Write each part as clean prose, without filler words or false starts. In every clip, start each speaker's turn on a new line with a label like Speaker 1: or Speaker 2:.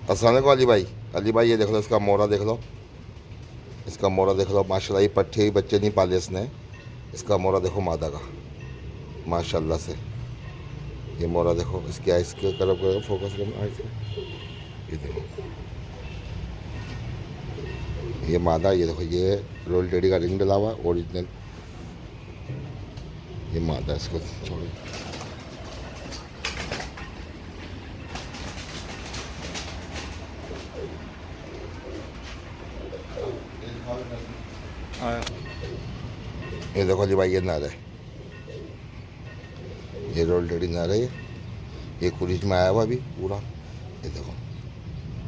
Speaker 1: अस्सलाम वालेकुम अली भाई ये देख लो, इसका मोरा देख लो, इसका मोरा देख लो माशाल्लाह। ये पट्टे ही बच्चे नहीं पाले इसने। इसका मोरा देखो मादा का माशाल्लाह से। ये मोरा देखो, इसकी आइस के तरफ फोकस करना आइस में। ये देखो ये मादा, ये देखो ये रोल टेडी का रिंग डला हुआ ओरिजिनल। ये मादा, इसको छोड़ो। ये देखो जी भाई, ये नारा है, ये रोल टेडी नारा है। ये कुरिश में आया हुआ अभी पूरा। ये देखो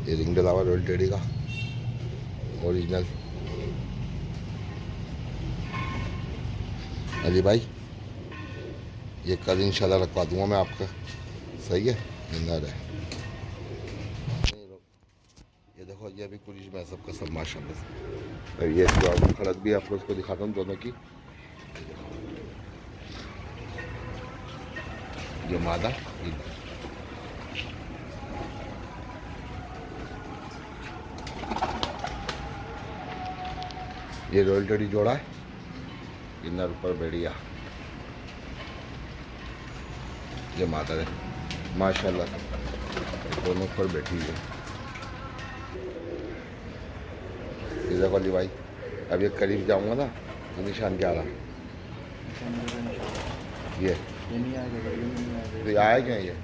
Speaker 1: ये रिंग डला हुआ रोल टेडी का ओरिजिनल। अली भाई ये कल इंशाल्लाह रखवा दूंगा मैं आपका, सही है। ये नारा है, ये देखो ये अभी कुरिश में सबका सब माशाल्लाह से। और ये इसकी खड़क भी आप लोग को दिखाता हूँ दोनों की। ये मादा, ये रॉयल टेडी जोड़ा है। ये नर पर बढ़िया, ये मादा है माशाल्लाह, दोनों पर बैठी है। ये देखो अली भाई, अब ये करीब जाऊंगा ना तो निशान क्या रहा, ये तो आया क्या ये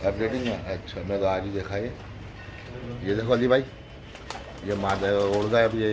Speaker 1: अपडेटिंग में। अच्छा मैं तो आज ही देखा ये देखो अली भाई, ये मादा उड़ गया अब ये